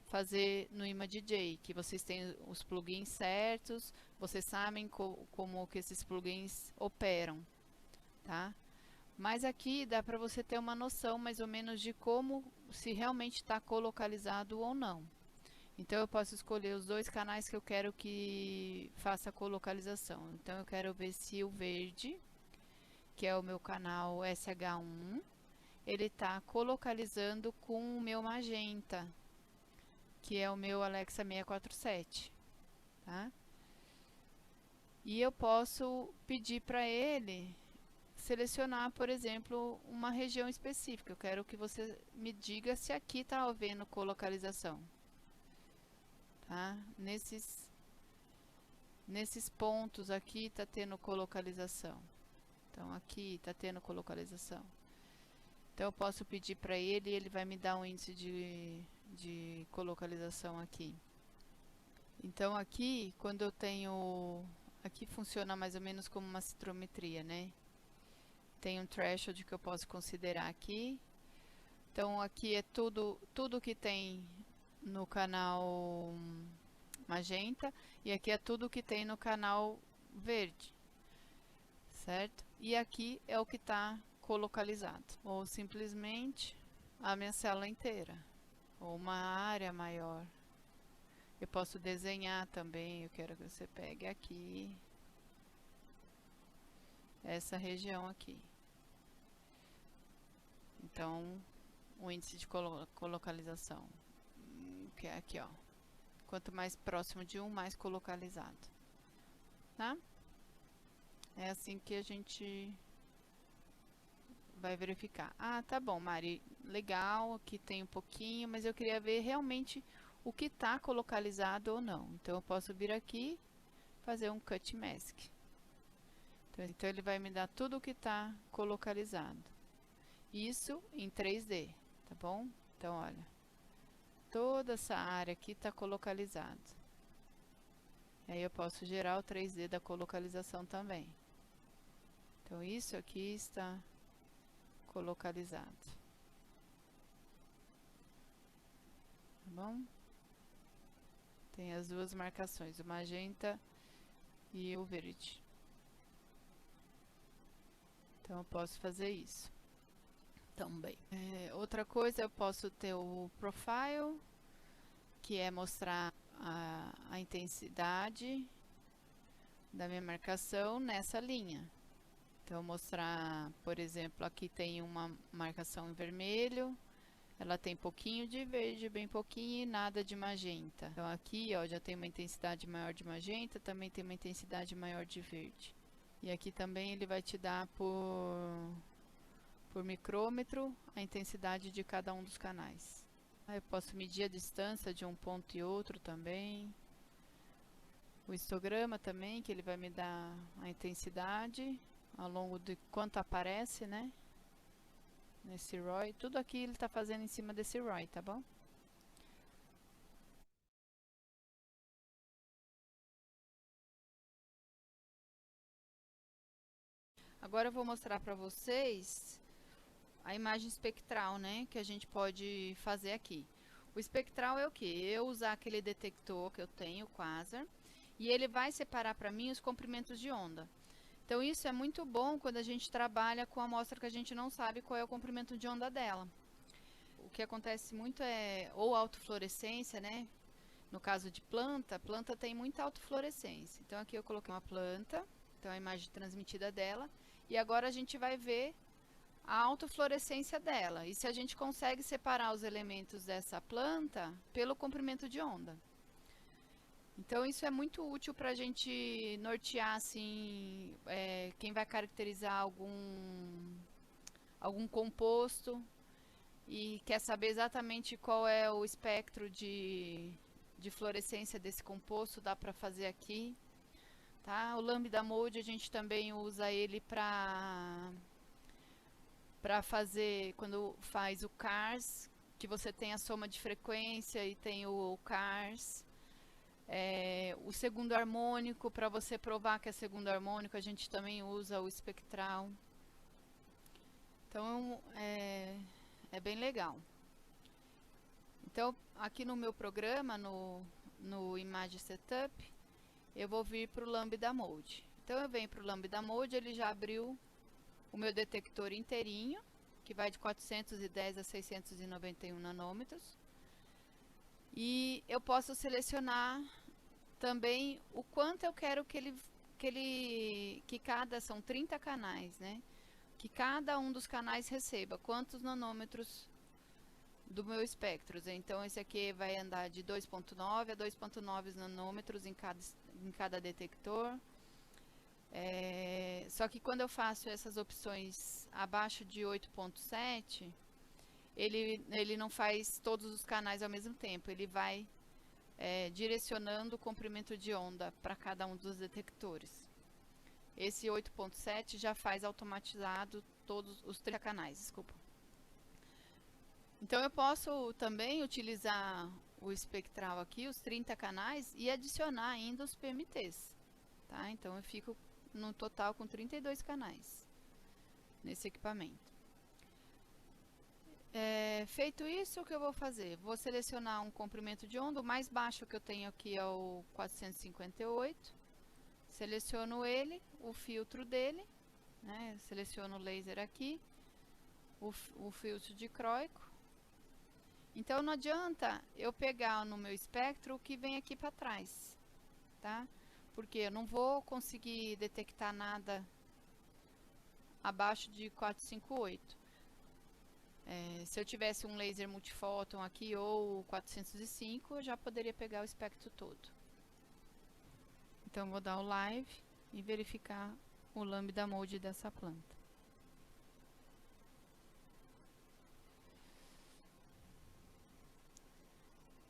fazer no ImaDJ, que vocês têm os plugins certos, vocês sabem como que esses plugins operam, tá? Mas aqui dá para você ter uma noção mais ou menos de como, se realmente está colocalizado ou não. Então eu posso escolher os dois canais que eu quero que faça a colocalização. Então eu quero ver se o verde, que é o meu canal SH1, ele está colocalizando com o meu magenta, que é o meu Alexa 647, tá? E eu posso pedir para ele selecionar, por exemplo, uma região específica. Eu quero que você me diga se aqui está havendo colocalização. Tá? Nesses pontos aqui está tendo colocalização. Então aqui está tendo colocalização. Então eu posso pedir para ele e ele vai me dar um índice de colocalização aqui. Então aqui, quando eu tenho... Aqui funciona mais ou menos como uma citrometria, né? Tem um threshold que eu posso considerar aqui. Então aqui é tudo que tem no canal magenta e aqui é tudo que tem no canal verde, certo? E aqui é o que está colocalizado, ou simplesmente a minha célula inteira, ou uma área maior. Eu posso desenhar também. Eu quero que você pegue aqui essa região aqui. Então o índice de colocalização, que é aqui, ó. Quanto mais próximo de um, mais colocalizado, tá? É assim que a gente vai verificar. Ah, tá bom, Mari, legal, aqui tem um pouquinho, mas eu queria ver realmente o que está colocalizado ou não. Então eu posso vir aqui, fazer um cut mask. Então ele vai me dar tudo o que está colocalizado. Isso em 3D, tá bom? Então olha, toda essa área aqui está colocalizada. Aí eu posso gerar o 3D da colocalização também. Então isso aqui está colocalizado. Tá bom? Tem as duas marcações, o magenta e o verde. Então eu posso fazer isso também. Outra coisa, eu posso ter o profile, que é mostrar a intensidade da minha marcação nessa linha. Então mostrar, por exemplo, aqui tem uma marcação em vermelho, ela tem pouquinho de verde, bem pouquinho e nada de magenta. Então aqui, ó, já tem uma intensidade maior de magenta, também tem uma intensidade maior de verde. E aqui também ele vai te dar por micrômetro a intensidade de cada um dos canais. Eu posso medir a distância de um ponto e outro também. O histograma também, que ele vai me dar a intensidade ao longo de quanto aparece, né? Nesse ROI. Tudo aqui ele está fazendo em cima desse ROI, tá bom? Agora eu vou mostrar para vocês a imagem espectral, né, que a gente pode fazer aqui. O espectral é o que? Eu usar aquele detector que eu tenho, o quasar, e ele vai separar para mim os comprimentos de onda. Então isso é muito bom quando a gente trabalha com amostra que a gente não sabe qual é o comprimento de onda dela. O que acontece muito é ou autofluorescência, né? No caso de planta, planta tem muita autofluorescência. Então aqui eu coloquei uma planta, então a imagem transmitida dela, e agora a gente vai ver a autofluorescência dela. E se a gente consegue separar os elementos dessa planta pelo comprimento de onda. Então isso é muito útil para a gente nortear assim, quem vai caracterizar algum composto e quer saber exatamente qual é o espectro de fluorescência desse composto, dá para fazer aqui. Tá? O Lambda Mode a gente também usa ele para fazer, quando faz o CARS, que você tem a soma de frequência e tem o CARS. O segundo harmônico, para você provar que é segundo harmônico, a gente também usa o espectral. Então, é bem legal. Então, aqui no meu programa, no Image Setup, eu vou vir para o Lambda Mode. Então, eu venho para o Lambda Mode, ele já abriu o meu detector inteirinho, que vai de 410 a 691 nanômetros. E eu posso selecionar também o quanto eu quero que cada, são 30 canais, né? Que cada um dos canais receba quantos nanômetros do meu espectro. Então esse aqui vai andar de 2.9 a 2.9 nanômetros em cada detector. Só que quando eu faço essas opções abaixo de 8.7, ele não faz todos os canais ao mesmo tempo, ele vai direcionando o comprimento de onda para cada um dos detectores. Esse 8.7 já faz automatizado todos os 30 canais, desculpa. Então eu posso também utilizar o espectral aqui, os 30 canais, e adicionar ainda os PMTs. Tá? Então eu fico no total com 32 canais nesse equipamento. Feito isso, o que eu vou fazer? Vou selecionar um comprimento de onda, o mais baixo que eu tenho aqui é o 458. Seleciono ele, o filtro dele, né? Seleciono o laser aqui, o filtro dicróico. Então não adianta eu pegar no meu espectro o que vem aqui para trás, tá? Porque eu não vou conseguir detectar nada abaixo de 458. Se eu tivesse um laser multifóton aqui ou 405, eu já poderia pegar o espectro todo. Então vou dar o live e verificar o Lambda Mode dessa planta.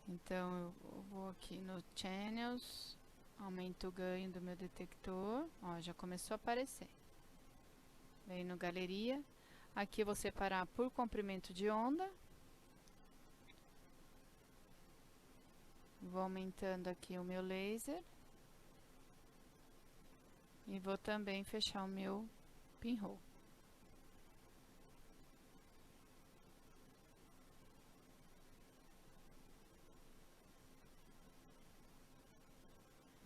Então eu vou aqui no Channels, aumento o ganho do meu detector, ó, já começou a aparecer. Vem no Galeria, aqui eu vou separar por comprimento de onda. Vou aumentando aqui o meu laser. E vou também fechar o meu pinhole.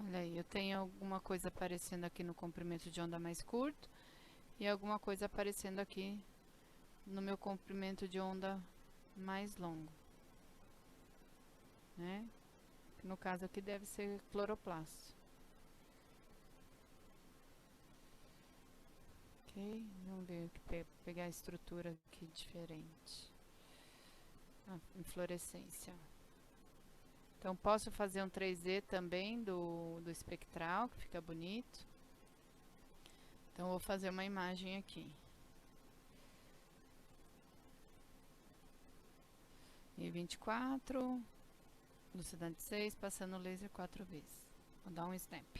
Olha aí, eu tenho alguma coisa aparecendo aqui no comprimento de onda mais curto e alguma coisa aparecendo aqui no meu comprimento de onda mais longo, né? No caso aqui deve ser cloroplasto. Ok, vamos ver, pegar a estrutura aqui diferente. A inflorescência. Então posso fazer um 3D também do espectral, que fica bonito. Então vou fazer uma imagem aqui. E 24, velocidade 6, passando o laser 4 vezes. Vou dar um snap.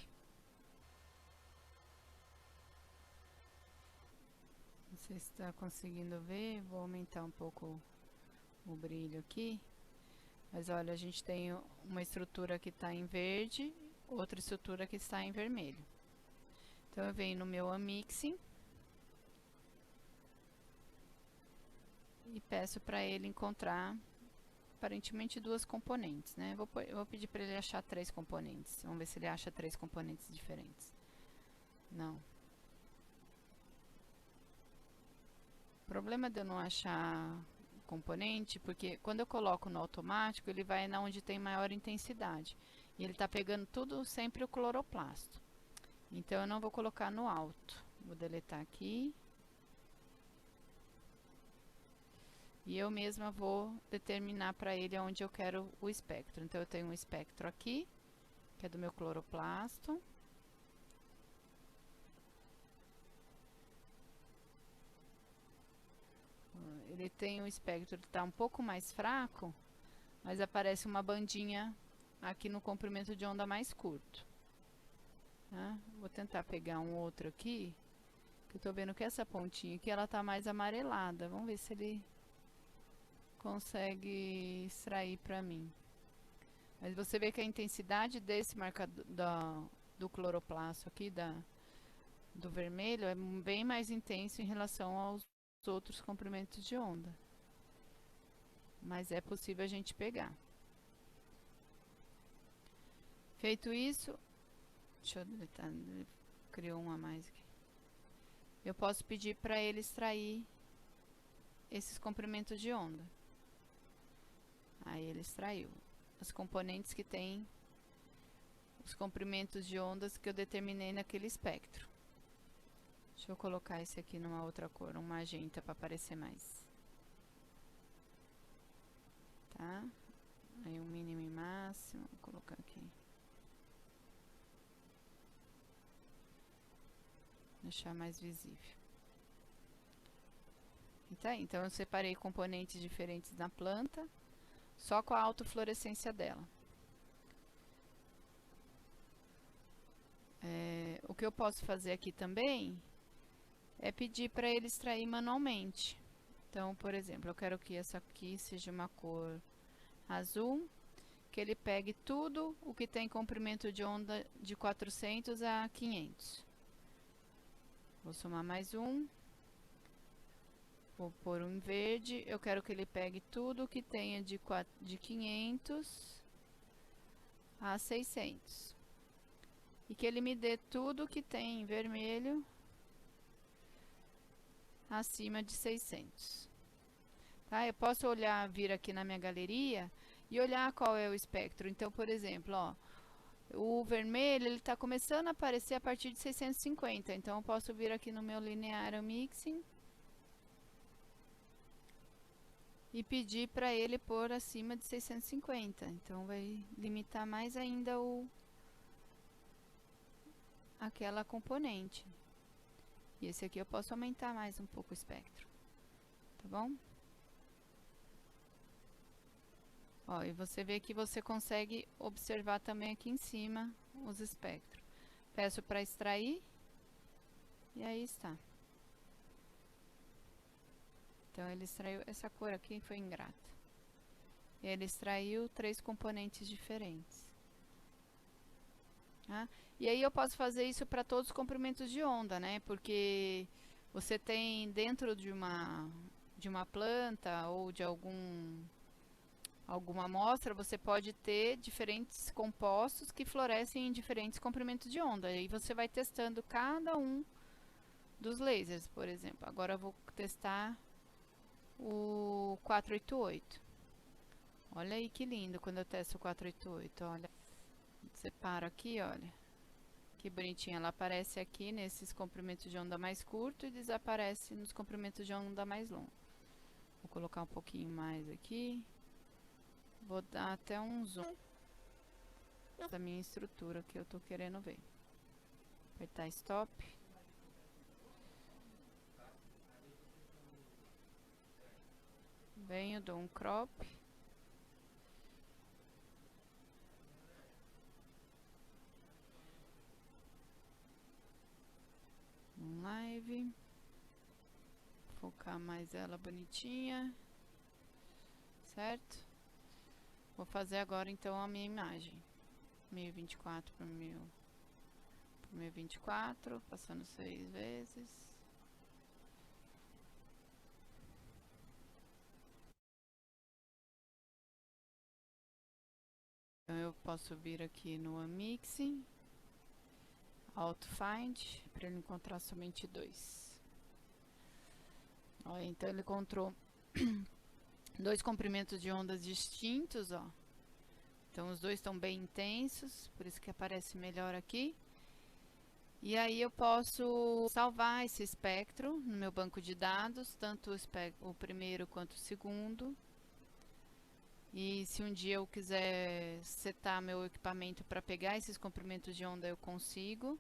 Não sei se está conseguindo ver, vou aumentar um pouco o brilho aqui. Mas olha, a gente tem uma estrutura que está em verde, outra estrutura que está em vermelho. Então eu venho no meu Unmixing, e peço para ele encontrar aparentemente 2 componentes, né? Eu vou pedir para ele achar 3 componentes. Vamos ver se ele acha 3 componentes diferentes. Não. O problema de eu não achar componente, porque quando eu coloco no automático, ele vai na onde tem maior intensidade. E ele está pegando tudo sempre o cloroplasto. Então eu não vou colocar no alto. Vou deletar aqui. E eu mesma vou determinar para ele onde eu quero o espectro. Então eu tenho um espectro aqui, que é do meu cloroplasto. Ele tem um espectro que está um pouco mais fraco, mas aparece uma bandinha aqui no comprimento de onda mais curto. Tá? Vou tentar pegar um outro aqui, que eu tô vendo que essa pontinha aqui, ela tá mais amarelada. Vamos ver se ele consegue extrair para mim. Mas você vê que a intensidade desse marcador do cloroplasto aqui, do vermelho, é bem mais intenso em relação aos outros comprimentos de onda. Mas é possível a gente pegar. Feito isso, deixa eu deletar, ele criou um a mais aqui. Eu posso pedir para ele extrair esses comprimentos de onda. Aí ele extraiu as componentes que tem os comprimentos de ondas que eu determinei naquele espectro. Deixa eu colocar esse aqui numa outra cor, um magenta, para aparecer mais. Tá? Aí um mínimo e máximo, vou colocar aqui. Deixar mais visível. E tá aí, então eu separei componentes diferentes na planta, só com a autofluorescência dela. O que eu posso fazer aqui também é pedir para ele extrair manualmente. Então, por exemplo, eu quero que essa aqui seja uma cor azul, que ele pegue tudo o que tem comprimento de onda de 400 a 500. Vou somar mais um. Vou pôr um verde. Eu quero que ele pegue tudo que tenha de 500 a 600. E que ele me dê tudo que tem em vermelho acima de 600. Tá? Eu posso olhar, vir aqui na minha galeria e olhar qual é o espectro. Então, por exemplo, ó, o vermelho ele está começando a aparecer a partir de 650. Então, eu posso vir aqui no meu linear mixing e pedir para ele pôr acima de 650. Então, vai limitar mais ainda aquela componente. E esse aqui eu posso aumentar mais um pouco o espectro. Tá bom? Ó, e você vê que você consegue observar também aqui em cima os espectros. Peço para extrair. E aí está. Então, ele extraiu essa cor aqui, foi ingrata. Ele extraiu 3 componentes diferentes. Tá? E aí eu posso fazer isso para todos os comprimentos de onda, né? Porque você tem dentro de uma planta ou de alguma amostra, você pode ter diferentes compostos que florescem em diferentes comprimentos de onda. E aí você vai testando cada um dos lasers, por exemplo. Agora eu vou testar o 488. Olha aí que lindo quando eu testo o 488, olha. Separo aqui, olha. Que bonitinha, ela aparece aqui nesses comprimentos de onda mais curto e desaparece nos comprimentos de onda mais longo. Vou colocar um pouquinho mais aqui. Vou dar até um zoom da minha estrutura que eu tô querendo ver. Apertar stop. Venho, dou um crop. Um live. Focar mais ela bonitinha. Certo? Vou fazer agora então a minha imagem. 1024 por 1024, passando 6 vezes. posso vir aqui no Unmixing, Auto Find, para ele encontrar somente 2. Ó, então ele encontrou 2 comprimentos de ondas distintos, ó. Então os dois estão bem intensos, por isso que aparece melhor aqui. E aí eu posso salvar esse espectro no meu banco de dados, tanto o primeiro quanto o segundo. E se um dia eu quiser setar meu equipamento para pegar esses comprimentos de onda, eu consigo,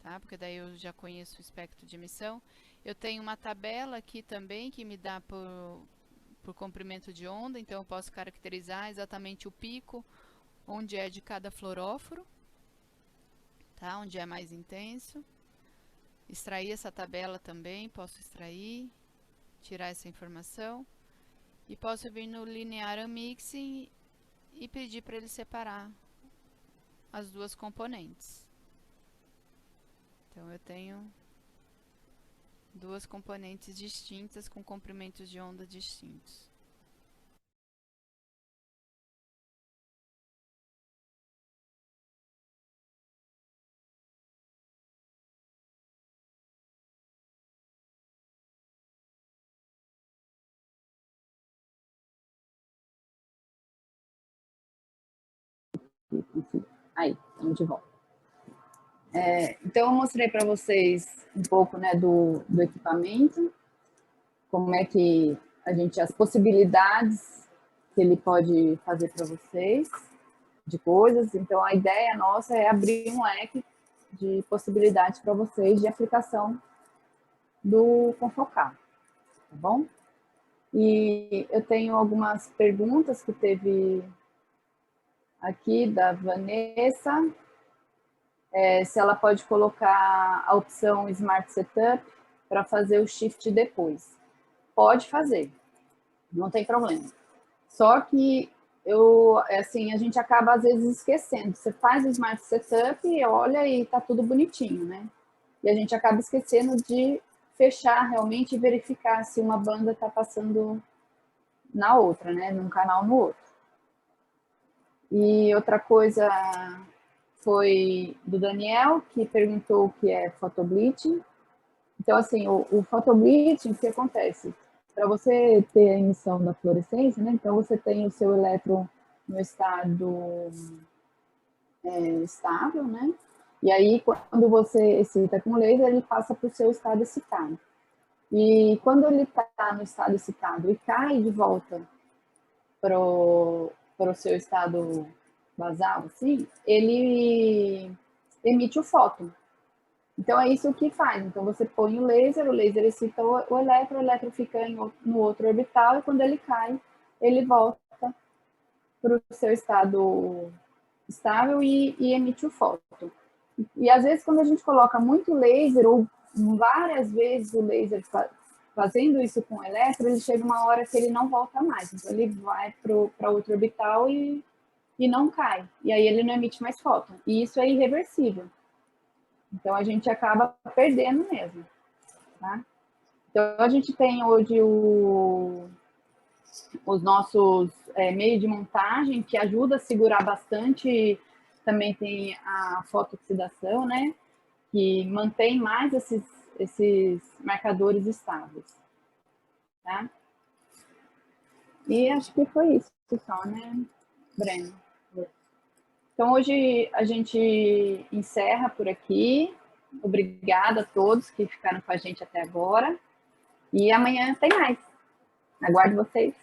tá? Porque daí eu já conheço o espectro de emissão. Eu tenho uma tabela aqui também que me dá por comprimento de onda, então eu posso caracterizar exatamente o pico, onde é de cada fluoróforo, tá? Onde é mais intenso. Extrair essa tabela também, posso extrair, tirar essa informação. E posso vir no Linear Unmixing e pedir para ele separar as duas componentes. Então eu tenho 2 componentes distintas com comprimentos de onda distintos. Aí, estamos de volta. Então, eu mostrei para vocês um pouco, né, do equipamento, como é que as possibilidades que ele pode fazer para vocês, de coisas. Então, a ideia nossa é abrir um leque de possibilidades para vocês de aplicação do Confocar, tá bom? E eu tenho algumas perguntas que teve aqui da Vanessa, se ela pode colocar a opção Smart Setup para fazer o shift depois. Pode fazer, não tem problema. Só que a gente acaba às vezes esquecendo. Você faz o Smart Setup, olha e tá tudo bonitinho, né? E a gente acaba esquecendo de fechar realmente e verificar se uma banda está passando na outra, né? Num canal no outro. E outra coisa foi do Daniel, que perguntou o que é photobleaching. Então, assim, o photobleaching, o que acontece? Para você ter a emissão da fluorescência, né? Então, você tem o seu elétron no estado estável, né? E aí, quando você excita com laser, ele passa para o seu estado excitado. E quando ele está no estado excitado e cai de volta para o seu estado basal, assim, ele emite o fóton. Então, é isso que faz. Então, você põe o laser excita o elétron fica no outro orbital, e quando ele cai, ele volta para o seu estado estável e emite o fóton. E, às vezes, quando a gente coloca muito laser, ou várias vezes o laser fazendo isso com o elétron, ele chega uma hora que ele não volta mais. Então, ele vai para outro orbital e não cai. E aí, ele não emite mais fóton. E isso é irreversível. Então, a gente acaba perdendo mesmo, tá? Então, a gente tem hoje os nossos meios de montagem, que ajuda a segurar bastante. Também tem a fotooxidação, né? Que mantém mais esses marcadores estáveis, tá? E acho que foi isso só, né, Breno? Então, hoje a gente encerra por aqui. Obrigada a todos que ficaram com a gente até agora. E amanhã tem mais. Aguardo vocês.